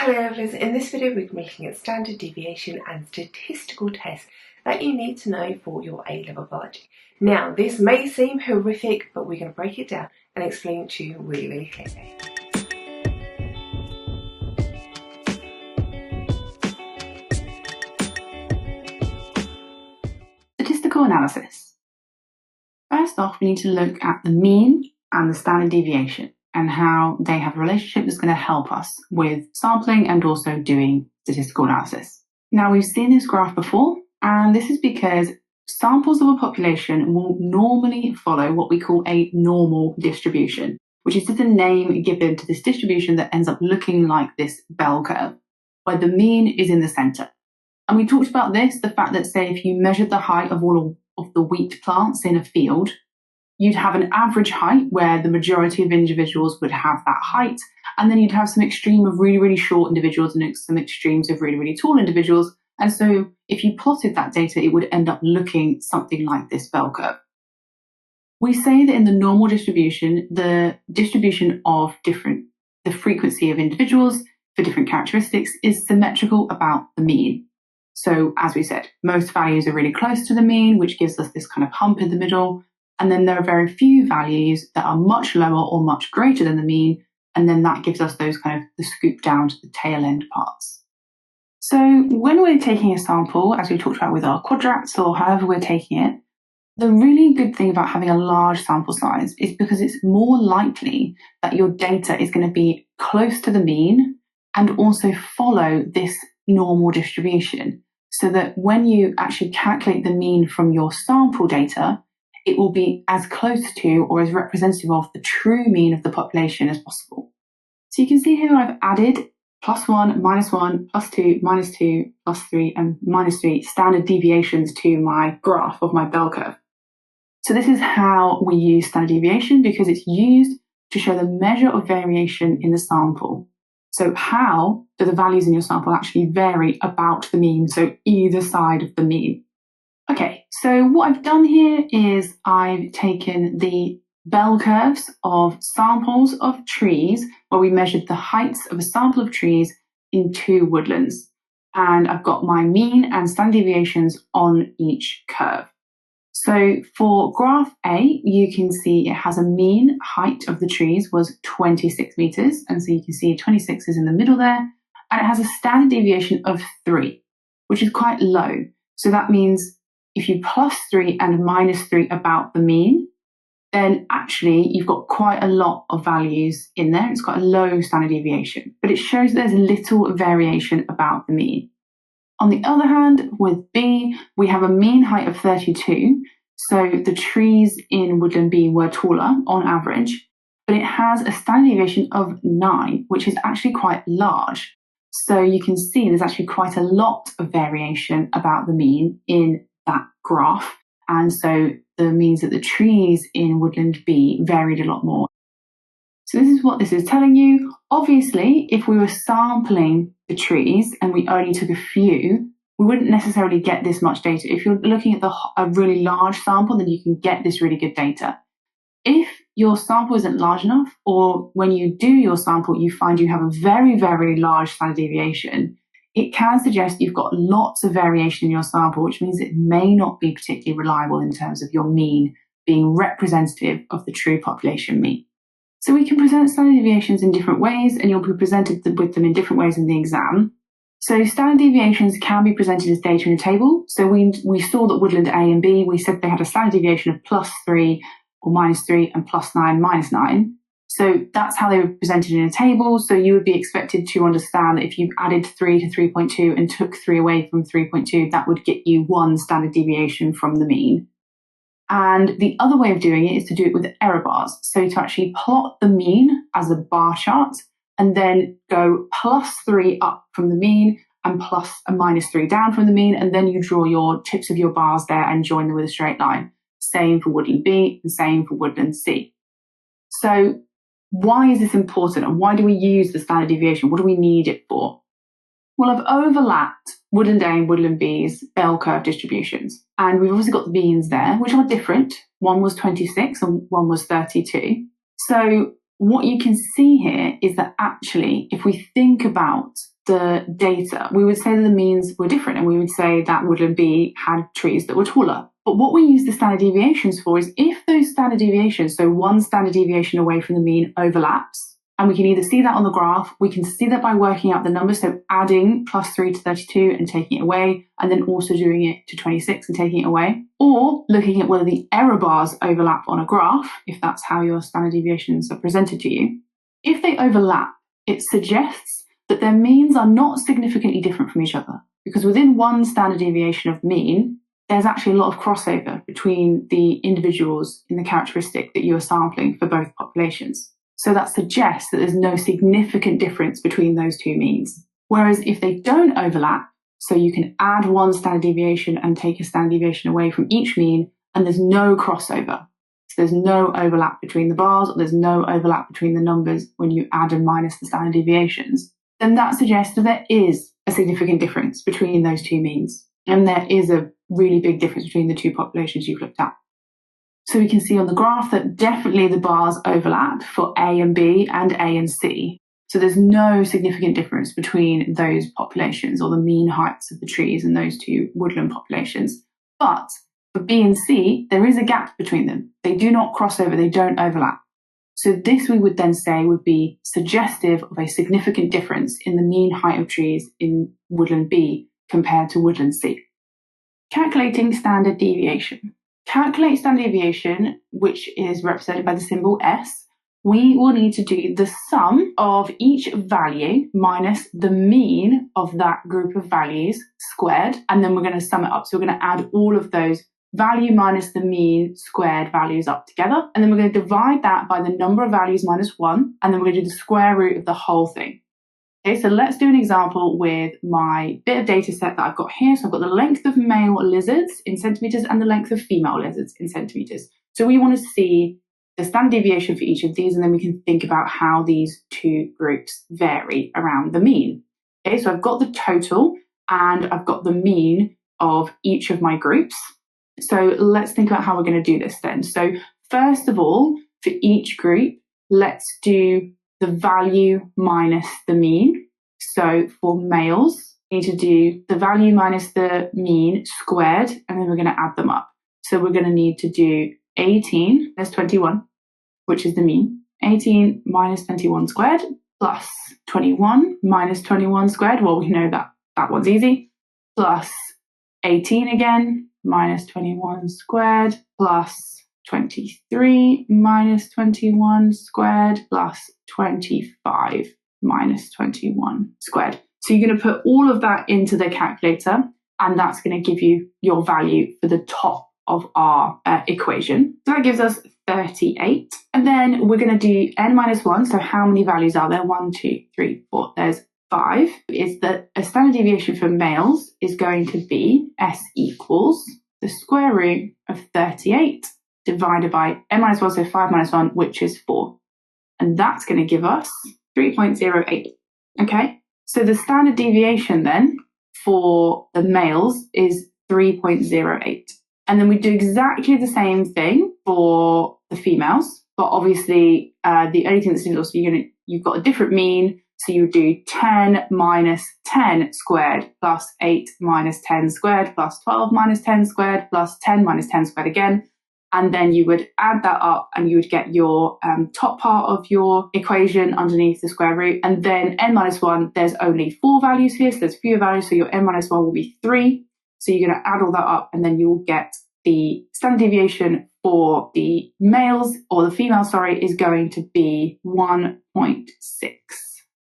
Hello lovelies, in this video we're looking at standard deviation and statistical tests that you need to know for your A-level biology. Now this may seem horrific, but we're going to break it down and explain it to you really clearly. Statistical analysis. First off, we need to look at the mean and the standard deviation and how they have a relationship that's going to help us with sampling and also doing statistical analysis. Now, we've seen this graph before, and this is because samples of a population will normally follow what we call a normal distribution, which is just a name given to this distribution that ends up looking like this bell curve, where the mean is in the center. And we talked about this, the fact that, say, if you measured the height of all of the wheat plants in a field, you'd have an average height where the majority of individuals would have that height, and then you'd have some extreme of really, really short individuals and some extremes of really, really tall individuals. And so if you plotted that data, it would end up looking something like this bell curve. We say that in the normal distribution, the distribution of the frequency of individuals for different characteristics is symmetrical about the mean. So as we said, most values are really close to the mean, which gives us this kind of hump in the middle. And then there are very few values that are much lower or much greater than the mean. And then that gives us those kind of the scoop down to the tail end parts. So when we're taking a sample, as we talked about with our quadrats or however we're taking it, the really good thing about having a large sample size is because it's more likely that your data is going to be close to the mean and also follow this normal distribution, so that when you actually calculate the mean from your sample data, it will be as close to or as representative of the true mean of the population as possible. So you can see here I've added +1, -1, +2, -2, +3, and -3 standard deviations to my graph of my bell curve. So this is how we use standard deviation, because it's used to show the measure of variation in the sample. So how do the values in your sample actually vary about the mean, so either side of the mean? Okay, so what I've done here is I've taken the bell curves of samples of trees where we measured the heights of a sample of trees in 2 woodlands. And I've got my mean and standard deviations on each curve. So for graph A, you can see it has a mean height of the trees was 26 meters. And so you can see 26 is in the middle there. And it has a standard deviation of 3, which is quite low. So that means if you +3 and -3 about the mean, then actually you've got quite a lot of values in there. It's got a low standard deviation, but it shows there's little variation about the mean. On the other hand, with B, we have a mean height of 32. So the trees in woodland B were taller on average, but it has a standard deviation of 9, which is actually quite large. So you can see there's actually quite a lot of variation about the mean in that graph. And so that means that the trees in woodland B varied a lot more. So this is what this is telling you. Obviously, if we were sampling the trees and we only took a few, we wouldn't necessarily get this much data. If you're looking at a really large sample, then you can get this really good data. If your sample isn't large enough, or when you do your sample, you find you have a very, very large standard deviation, it can suggest you've got lots of variation in your sample, which means it may not be particularly reliable in terms of your mean being representative of the true population mean. So we can present standard deviations in different ways, and you'll be presented with them in different ways in the exam. So standard deviations can be presented as data in a table. So we saw that woodland A and B, we said they had a standard deviation of +3 or -3 and +9, -9. So that's how they were presented in a table. So you would be expected to understand that if you added 3 to 3.2 and took 3 away from 3.2, that would get you 1 standard deviation from the mean. And the other way of doing it is to do it with error bars. So to actually plot the mean as a bar chart and then go +3 up from the mean and -3 down from the mean. And then you draw your tips of your bars there and join them with a straight line. Same for woodland B and same for woodland C. So why is this important, and why do we use the standard deviation? What do we need it for? Well, I've overlapped woodland A and woodland B's bell curve distributions, and we've obviously got the means there, which are different. One was 26 and one was 32. So what you can see here is that actually, if we think about the data, we would say that the means were different, and we would say that woodland B had trees that were taller. But what we use the standard deviations for is if those standard deviations, so one standard deviation away from the mean, overlaps, and we can either see that on the graph, we can see that by working out the numbers, so adding +3 to 32 and taking it away, and then also doing it to 26 and taking it away, or looking at whether the error bars overlap on a graph, if that's how your standard deviations are presented to you. If they overlap, it suggests that their means are not significantly different from each other, because within one standard deviation of mean, there's actually a lot of crossover between the individuals in the characteristic that you are sampling for both populations. So that suggests that there's no significant difference between those two means. Whereas if they don't overlap, so you can add one standard deviation and take a standard deviation away from each mean, and there's no crossover. So there's no overlap between the bars, or there's no overlap between the numbers when you add and minus the standard deviations, then that suggests that there is a significant difference between those two means. And there is a really big difference between the two populations you've looked at. So we can see on the graph that definitely the bars overlap for A and B and A and C. So there's no significant difference between those populations or the mean heights of the trees in those two woodland populations. But for B and C, there is a gap between them. They do not cross over, they don't overlap. So this we would then say would be suggestive of a significant difference in the mean height of trees in woodland B compared to woodland C. Calculating standard deviation. Calculate standard deviation, which is represented by the symbol S. We will need to do the sum of each value minus the mean of that group of values squared, and then we're going to sum it up. So we're going to add all of those value minus the mean squared values up together, and then we're going to divide that by the number of values minus 1, and then we're going to do the square root of the whole thing. Okay, so let's do an example with my bit of data set that I've got here. So I've got the length of male lizards in centimetres and the length of female lizards in centimetres. So we want to see the standard deviation for each of these, and then we can think about how these two groups vary around the mean. Okay, so I've got the total and I've got the mean of each of my groups. So let's think about how we're going to do this then. So first of all, for each group, let's do the value minus the mean. So for males, we need to do the value minus the mean squared, and then we're going to add them up. So we're going to need to do 18 minus 21, which is the mean. 18 minus 21 squared plus 21 minus 21 squared. Well, we know that that one's easy. Plus 18 again minus 21 squared plus 23 minus 21 squared plus 25 minus 21 squared. So you're going to put all of that into the calculator, and that's going to give you your value for the top of our equation. So that gives us 38. And then we're going to do n minus 1. So how many values are there? 1, 2, 3, 4. There's 5. Is that a standard deviation for males is going to be S equals the square root of 38 divided by n minus 1, so 5 minus 1, which is 4. And that's going to give us 3.08. Okay, so the standard deviation then for the males is 3.08. And then we do exactly the same thing for the females, but obviously the only thing that's different is you've got a different mean, so you would do 10 minus 10 squared plus 8 minus 10 squared plus 12 minus 10 squared plus 10 minus 10 squared again. And then you would add that up and you would get your top part of your equation underneath the square root. And then n minus 1, there's only 4 values here, so there's fewer values, so your n minus 1 will be 3. So you're going to add all that up and then you will get the standard deviation for the males, or the females, sorry, is going to be 1.6.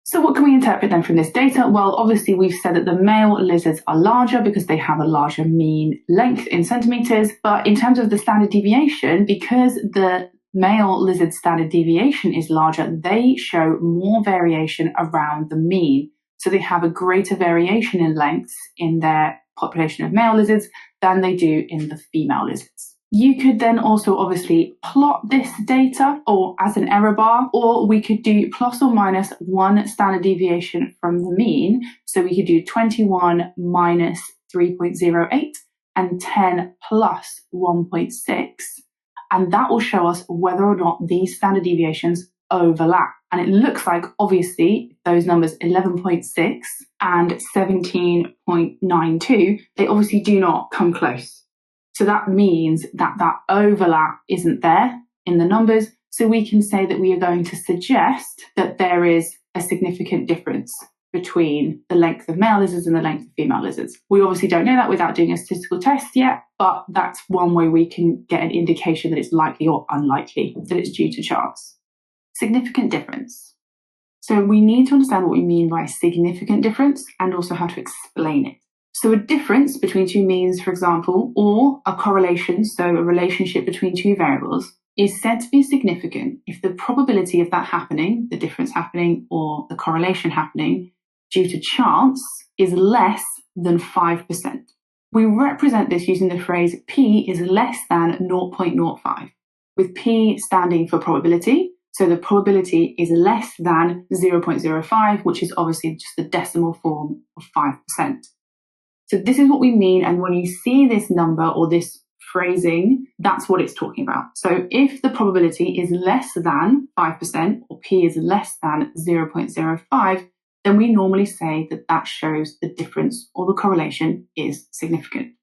So what can we interpret then from this data? Well, obviously we've said that the male lizards are larger because they have a larger mean length in centimetres, but in terms of the standard deviation, because the male lizard standard deviation is larger, they show more variation around the mean. So they have a greater variation in lengths in their population of male lizards than they do in the female lizards. You could then also obviously plot this data or as an error bar, or we could do plus or minus 1 standard deviation from the mean. So we could do 21 minus 3.08 and 10 plus 1.6. And that will show us whether or not these standard deviations overlap. And it looks like, obviously, those numbers 11.6 and 17.92, they obviously do not come close. So that means that that overlap isn't there in the numbers. So we can say that we are going to suggest that there is a significant difference between the length of male lizards and the length of female lizards. We obviously don't know that without doing a statistical test yet, but that's one way we can get an indication that it's likely or unlikely that it's due to chance. Significant difference. So we need to understand what we mean by significant difference and also how to explain it. So a difference between two means, for example, or a correlation, so a relationship between two variables, is said to be significant if the probability of that happening, the difference happening or the correlation happening due to chance, is less than 5%. We represent this using the phrase P is less than 0.05, with P standing for probability. So the probability is less than 0.05, which is obviously just the decimal form of 5%. So this is what we mean. And when you see this number or this phrasing, that's what it's talking about. So if the probability is less than 5% or P is less than 0.05, then we normally say that that shows the difference or the correlation is significant.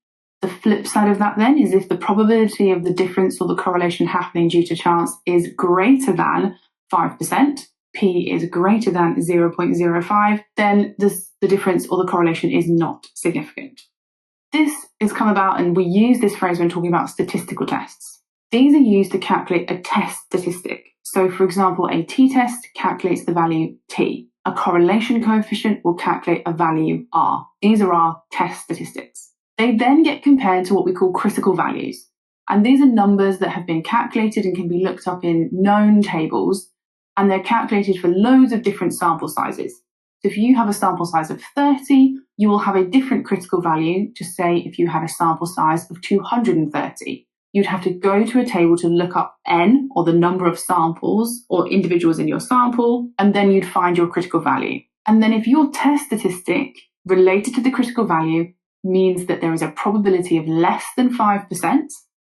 The flip side of that then is if the probability of the difference or the correlation happening due to chance is greater than 5%, P is greater than 0.05, then the difference or the correlation is not significant. This has come about, and we use this phrase when talking about statistical tests. These are used to calculate a test statistic. So for example, a t-test calculates the value t. A correlation coefficient will calculate a value r. These are our test statistics. They then get compared to what we call critical values. And these are numbers that have been calculated and can be looked up in known tables, and they're calculated for loads of different sample sizes. So if you have a sample size of 30, you will have a different critical value to say if you had a sample size of 230. You'd have to go to a table to look up n, or the number of samples or individuals in your sample, and then you'd find your critical value. And then if your test statistic related to the critical value means that there is a probability of less than 5%,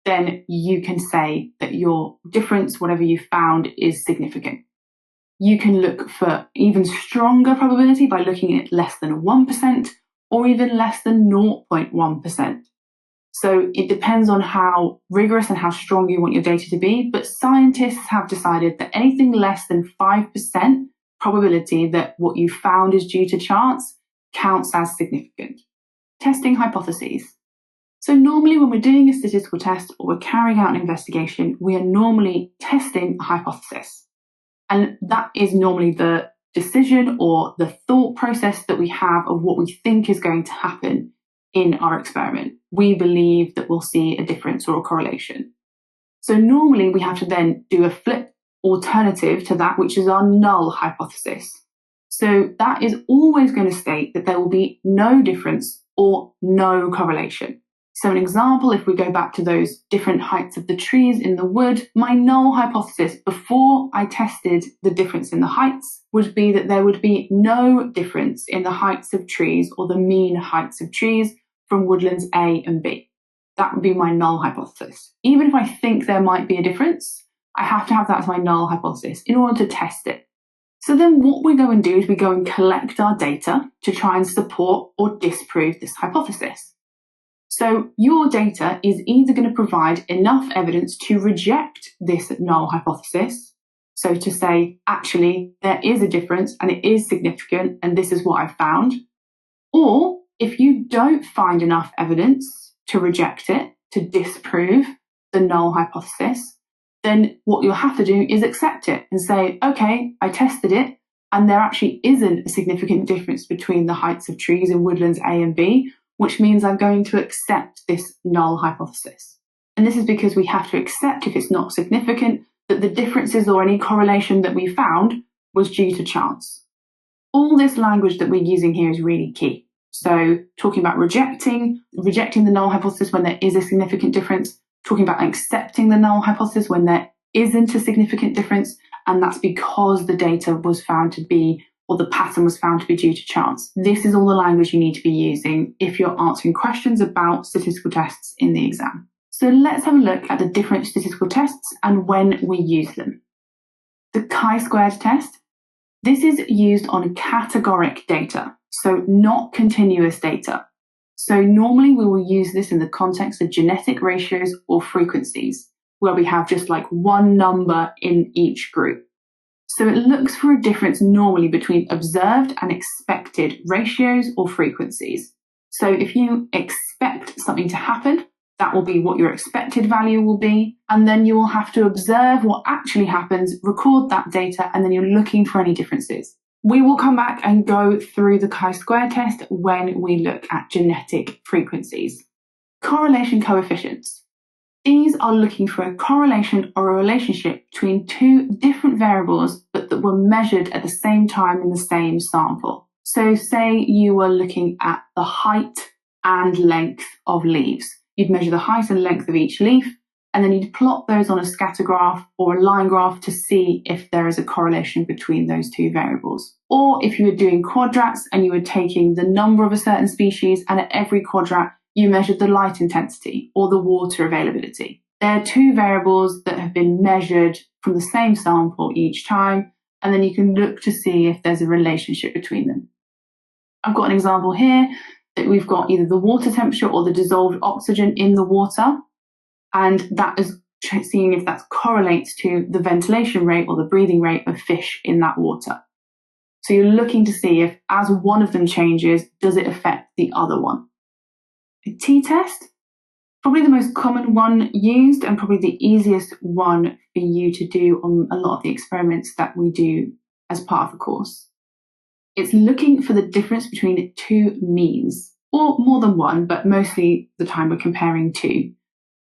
then you can say that your difference, whatever you found, is significant. You can look for even stronger probability by looking at less than 1% or even less than 0.1%. So it depends on how rigorous and how strong you want your data to be, but scientists have decided that anything less than 5% probability that what you found is due to chance counts as significant. Testing hypotheses. So normally when we're doing a statistical test or we're carrying out an investigation, we are normally testing a hypothesis. And that is normally the decision or the thought process that we have of what we think is going to happen in our experiment. We believe that we'll see a difference or a correlation. So normally we have to then do a flip alternative to that, which is our null hypothesis. So that is always going to state that there will be no difference or no correlation. So an example, if we go back to those different heights of the trees in the wood, my null hypothesis before I tested the difference in the heights would be that there would be no difference in the heights of trees or the mean heights of trees from woodlands A and B. That would be my null hypothesis. Even if I think there might be a difference, I have to have that as my null hypothesis in order to test it. So then what we go and do is we go and collect our data to try and support or disprove this hypothesis. So your data is either going to provide enough evidence to reject this null hypothesis, so to say, actually, there is a difference and it is significant and this is what I found, or if you don't find enough evidence to reject it, to disprove the null hypothesis, then what you'll have to do is accept it and say, okay, I tested it and there actually isn't a significant difference between the heights of trees in woodlands A and B, which means I'm going to accept this null hypothesis. And this is because we have to accept, if it's not significant, that the differences or any correlation that we found was due to chance. All this language that we're using here is really key. So talking about rejecting the null hypothesis when there is a significant difference, talking about accepting the null hypothesis when there isn't a significant difference, and that's because the data was found to be, or the pattern was found to be due to chance. This is all the language you need to be using if you're answering questions about statistical tests in the exam. So let's have a look at the different statistical tests and when we use them. The chi-squared test. This is used on categoric data, so not continuous data. So normally we will use this in the context of genetic ratios or frequencies, where we have just like one number in each group. So it looks for a difference normally between observed and expected ratios or frequencies. So if you expect something to happen, that will be what your expected value will be. And then you will have to observe what actually happens, record that data, and then you're looking for any differences. We will come back and go through the chi-square test when we look at genetic frequencies. Correlation coefficients. These are looking for a correlation or a relationship between two different variables, but that were measured at the same time in the same sample. So say you were looking at the height and length of leaves. You'd measure the height and length of each leaf, and then you'd plot those on a scatter graph or a line graph to see if there is a correlation between those two variables. Or if you were doing quadrats and you were taking the number of a certain species, and at every quadrat you measured the light intensity or the water availability. They're two variables that have been measured from the same sample each time, and then you can look to see if there's a relationship between them. I've got an example here that we've got either the water temperature or the dissolved oxygen in the water, and that is seeing if that correlates to the ventilation rate or the breathing rate of fish in that water. So you're looking to see if, as one of them changes, does it affect the other one? A t-test, probably the most common one used and probably the easiest one for you to do on a lot of the experiments that we do as part of the course. It's looking for the difference between two means, or more than one, but mostly the time we're comparing two.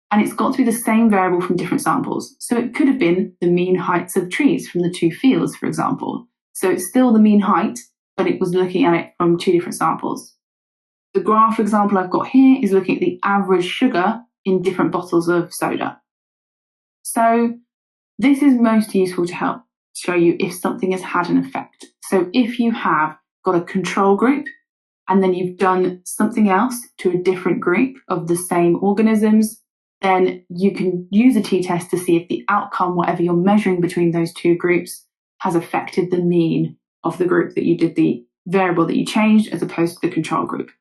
And it's got to be the same variable from different samples. So it could have been the mean heights of trees from the two fields, for example. So it's still the mean height, but it was looking at it from two different samples. The graph example I've got here is looking at the average sugar in different bottles of soda. So this is most useful to help show you if something has had an effect. So if you have got a control group and then you've done something else to a different group of the same organisms, then you can use a t-test to see if the outcome, whatever you're measuring between those two groups, has affected the mean of the group that you did the variable that you changed as opposed to the control group.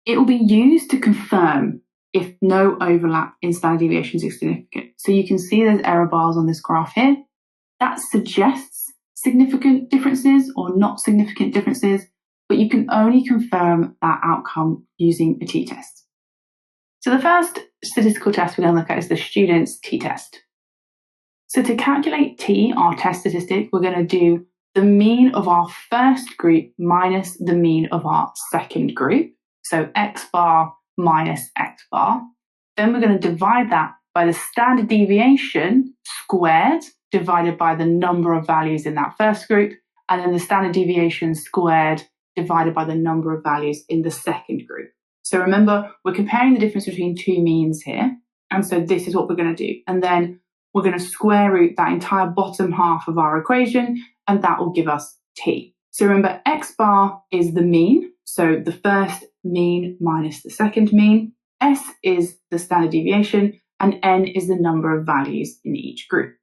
It will be used to confirm if no overlap in standard deviations is significant. So you can see there's error bars on this graph here. That suggests significant differences or not significant differences, but you can only confirm that outcome using a t-test. So the first statistical test we're going to look at is the student's t-test. So to calculate t, our test statistic, we're going to do the mean of our first group minus the mean of our second group. So x bar minus x bar. Then we're going to divide that by the standard deviation squared divided by the number of values in that first group, and then the standard deviation squared divided by the number of values in the second group. So remember, we're comparing the difference between two means here, and so this is what we're going to do. And then we're going to square root that entire bottom half of our equation, and that will give us t. So remember, x bar is the mean, so the first mean minus the second mean. S is the standard deviation, and n is the number of values in each group.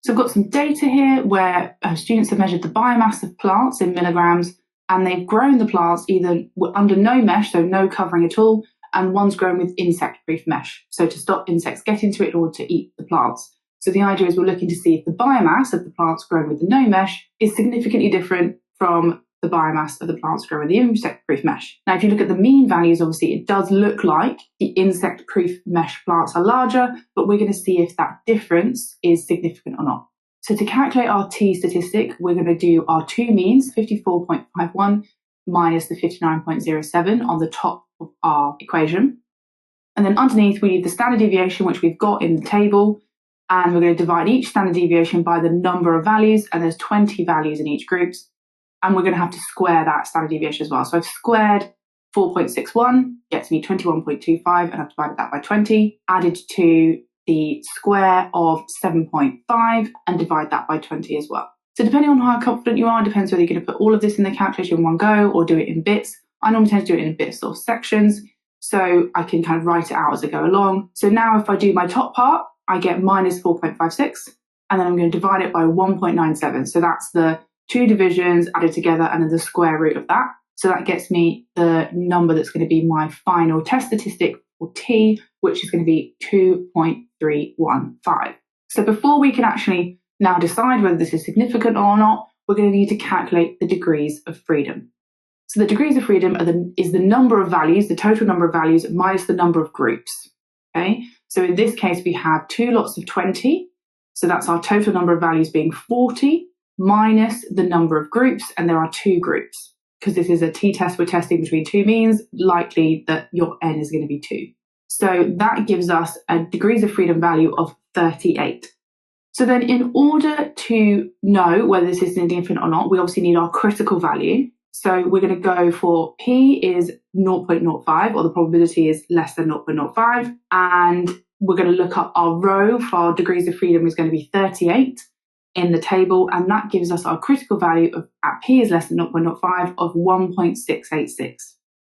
So I've got some data here where students have measured the biomass of plants in milligrams, and they've grown the plants either under no mesh, so no covering at all, and one's grown with insect-proof mesh, so to stop insects getting to it in order to eat the plants. So the idea is we're looking to see if the biomass of the plants grown with the no mesh is significantly different from the biomass of the plants grown with the insect-proof mesh. Now, if you look at the mean values, obviously it does look like the insect-proof mesh plants are larger, but we're going to see if that difference is significant or not. So to calculate our t statistic, we're going to do our two means, 54.51 minus the 59.07 on the top of our equation. And then underneath, we need the standard deviation, which we've got in the table, and we're going to divide each standard deviation by the number of values, and there's 20 values in each group. And we're going to have to square that standard deviation as well. So I've squared 4.61, gets me 21.25, and I've divided that by 20, added to the square of 7.5, and divide that by 20 as well. So depending on how confident you are, it depends whether you're going to put all of this in the calculation in one go or do it in bits. I normally tend to do it in bits or sections, so I can kind of write it out as I go along. So now if I do my top part, I get minus 4.56. and then I'm going to divide it by 1.97. So that's the two divisions added together and then the square root of that. So that gets me the number that's going to be my final test statistic for T, which is going to be 2.315. So before we can actually now decide whether this is significant or not, we're going to need to calculate the degrees of freedom. So the degrees of freedom is the number of values, the total number of values minus the number of groups. Okay, so in this case, we have two lots of 20. So that's our total number of values being 40 minus the number of groups. And there are two groups. Because this is a t-test, we're testing between two means, likely that your n is going to be 2. So that gives us a degrees of freedom value of 38. So then in order to know whether this is significant or not, we obviously need our critical value. So we're going to go for P is 0.05, or the probability is less than 0.05. And we're going to look up our row for our degrees of freedom is going to be 38 in the table. And that gives us our critical value of at P is less than 0.05 of 1.686.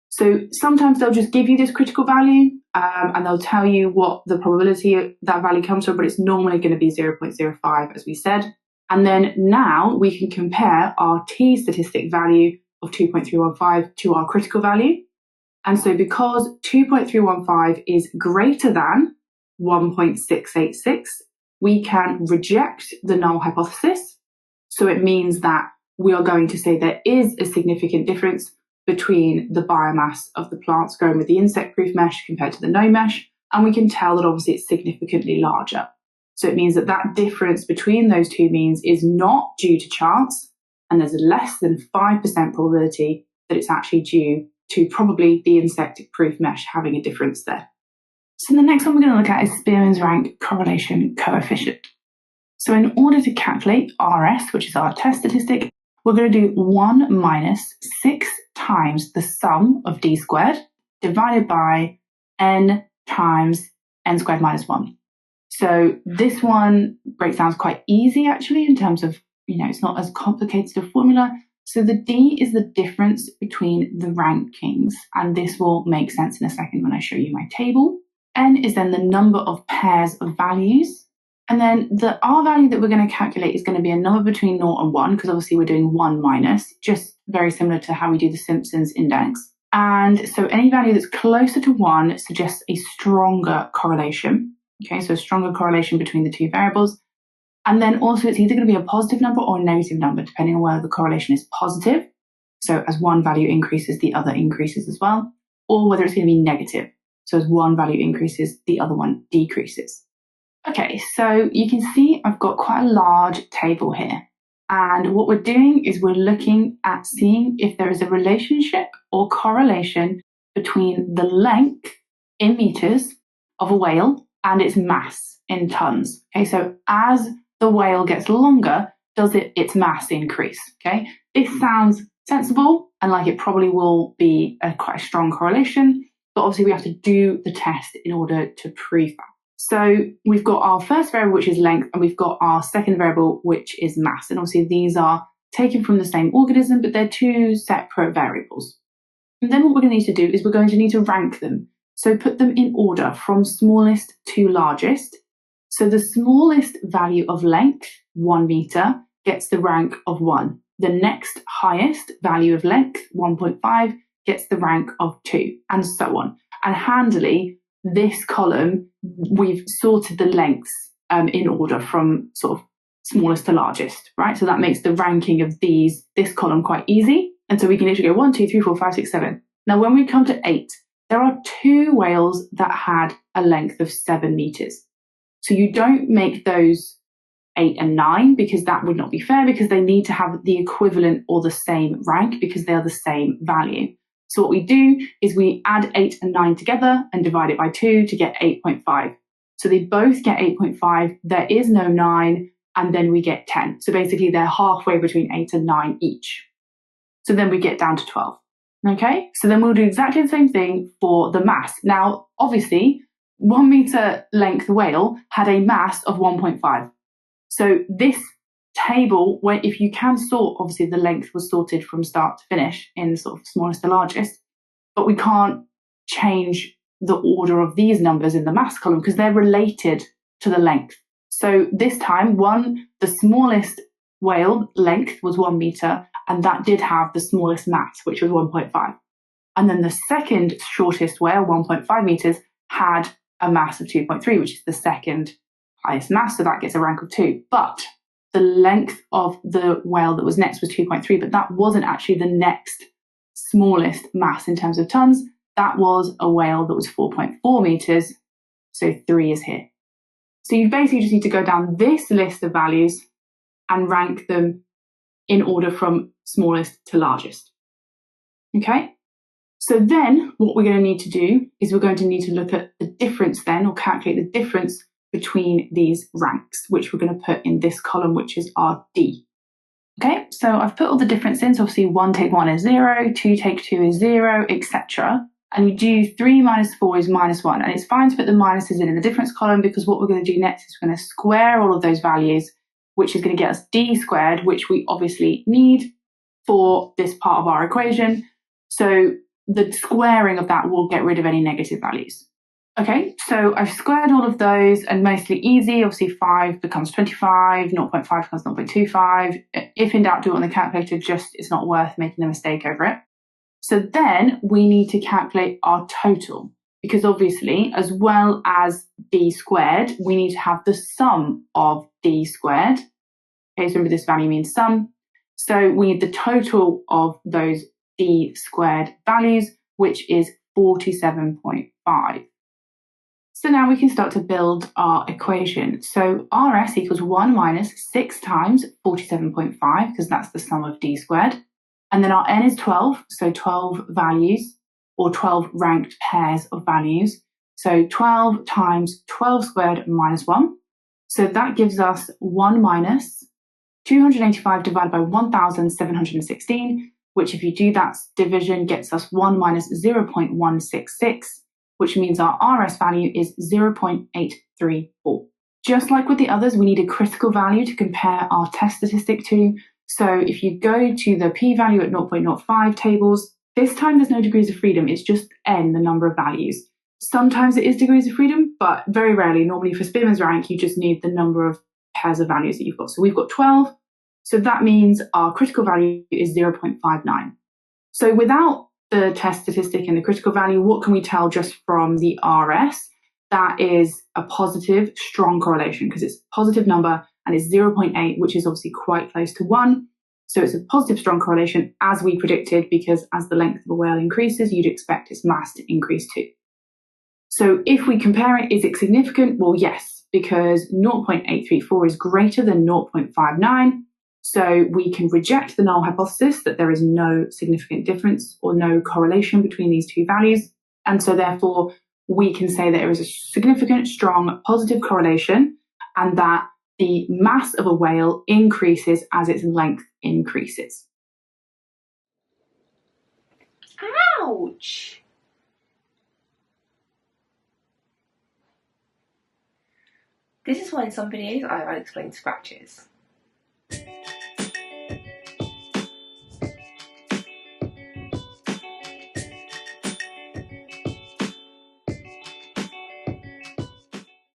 So sometimes they'll just give you this critical value and they'll tell you what the probability that value comes from, but it's normally going to be 0.05 as we said. And then now we can compare our T statistic value of 2.315 to our critical value. And so because 2.315 is greater than 1.686, we can reject the null hypothesis. So it means that we are going to say there is a significant difference between the biomass of the plants growing with the insect-proof mesh compared to the no mesh, and we can tell that obviously it's significantly larger. So it means that that difference between those two means is not due to chance, and there's a less than 5% probability that it's actually due to probably the insect-proof mesh having a difference there. So the next one we're going to look at is Spearman's rank correlation coefficient. So in order to calculate RS, which is our test statistic, we're going to do 1 minus 6 times the sum of d squared divided by n times n squared minus 1. So this one breaks down quite easy actually in terms of, it's not as complicated a formula. So the d is the difference between the rankings, and this will make sense in a second when I show you my table. N is then the number of pairs of values. And then the R value that we're going to calculate is going to be a number between 0 and 1, because obviously we're doing 1 minus, just very similar to how we do the Simpsons index. And so any value that's closer to 1 suggests a stronger correlation. Okay, so a stronger correlation between the two variables. And then also it's either going to be a positive number or a negative number, depending on whether the correlation is positive. So as one value increases, the other increases as well. Or whether it's going to be negative. So as one value increases, the other one decreases. Okay, so you can see I've got quite a large table here. And what we're doing is we're looking at seeing if there is a relationship or correlation between the length in meters of a whale and its mass in tons. Okay, so as the whale gets longer, does its mass increase? Okay, this sounds sensible and like it probably will be quite a strong correlation, but obviously we have to do the test in order to prove that. So we've got our first variable, which is length, and we've got our second variable, which is mass. And obviously these are taken from the same organism, but they're two separate variables. And then what we're going to need to do is we're going to need to rank them. So put them in order from smallest to largest. So the smallest value of length, 1 meter, gets the rank of 1. The next highest value of length, 1.5, gets the rank of 2, and so on. And handily, this column, we've sorted the lengths in order from sort of smallest to largest, right? So that makes the ranking of this column quite easy. And so we can literally go 1, 2, 3, 4, 5, 6, 7. Now, when we come to 8, there are 2 whales that had a length of 7 meters. So you don't make those 8 and 9 because that would not be fair, because they need to have the equivalent or the same rank because they are the same value. So what we do is we add 8 and 9 together and divide it by 2 to get 8.5. So they both get 8.5, there is no 9, and then we get 10. So basically they're halfway between 8 and 9 each. So then we get down to 12. Okay, so then we'll do exactly the same thing for the mass. Now, obviously, 1 meter length whale had a mass of 1.5. So this table, where if you can sort, obviously the length was sorted from start to finish in sort of smallest to largest, but we can't change the order of these numbers in the mass column because they're related to the length. So this time, the smallest whale length was 1 meter, and that did have the smallest mass, which was 1.5. And then the second shortest whale, 1.5 meters, had a mass of 2.3, which is the second highest mass, so that gets a rank of 2. But the length of the whale that was next was 2.3, but that wasn't actually the next smallest mass in terms of tons. That was a whale that was 4.4 meters, so 3 is here. So you basically just need to go down this list of values and rank them in order from smallest to largest. Okay? So then what we're going to need to do is we're going to need to look at the difference then, or calculate the difference between these ranks, which we're going to put in this column, which is our D. Okay, so I've put all the difference in. So obviously 1 take 1 is 0, 2 take 2 is 0, etc. And you do 3 minus 4 is minus 1. And it's fine to put the minuses in the difference column, because what we're going to do next is we're going to square all of those values, which is going to get us D squared, which we obviously need for this part of our equation. So the squaring of that will get rid of any negative values. Okay, so I've squared all of those, and mostly easy. Obviously 5 becomes 25, 0.5 becomes 0.25. If in doubt, do it on the calculator, just it's not worth making a mistake over it. So then we need to calculate our total, because obviously, as well as D squared, we need to have the sum of D squared. Okay, so remember this value means sum. So we need the total of those D squared values, which is 47.5. So now we can start to build our equation. So RS equals 1 minus 6 times 47.5, because that's the sum of D squared. And then our N is 12, so 12 values, or 12 ranked pairs of values. So 12 times 12 squared minus 1. So that gives us 1 minus 285 divided by 1,716, which if you do that division gets us 1 minus 0.166, which means our RS value is 0.834. Just like with the others, we need a critical value to compare our test statistic to. So if you go to the p-value at 0.05 tables, this time there's no degrees of freedom, it's just n, the number of values. Sometimes it is degrees of freedom, but very rarely. Normally for Spearman's rank, you just need the number of pairs of values that you've got. So we've got 12, so that means our critical value is 0.59. So without the test statistic and the critical value, what can we tell just from the RS? That is a positive, strong correlation, because it's a positive number and it's 0.8, which is obviously quite close to 1. So it's a positive, strong correlation, as we predicted, because as the length of a whale increases, you'd expect its mass to increase too. So if we compare it, is it significant? Well, yes, because 0.834 is greater than 0.59. So we can reject the null hypothesis that there is no significant difference or no correlation between these two values. And so therefore, we can say that there is a significant, strong, positive correlation, and that the mass of a whale increases as its length increases. Ouch! This is why in some videos I'll explain scratches.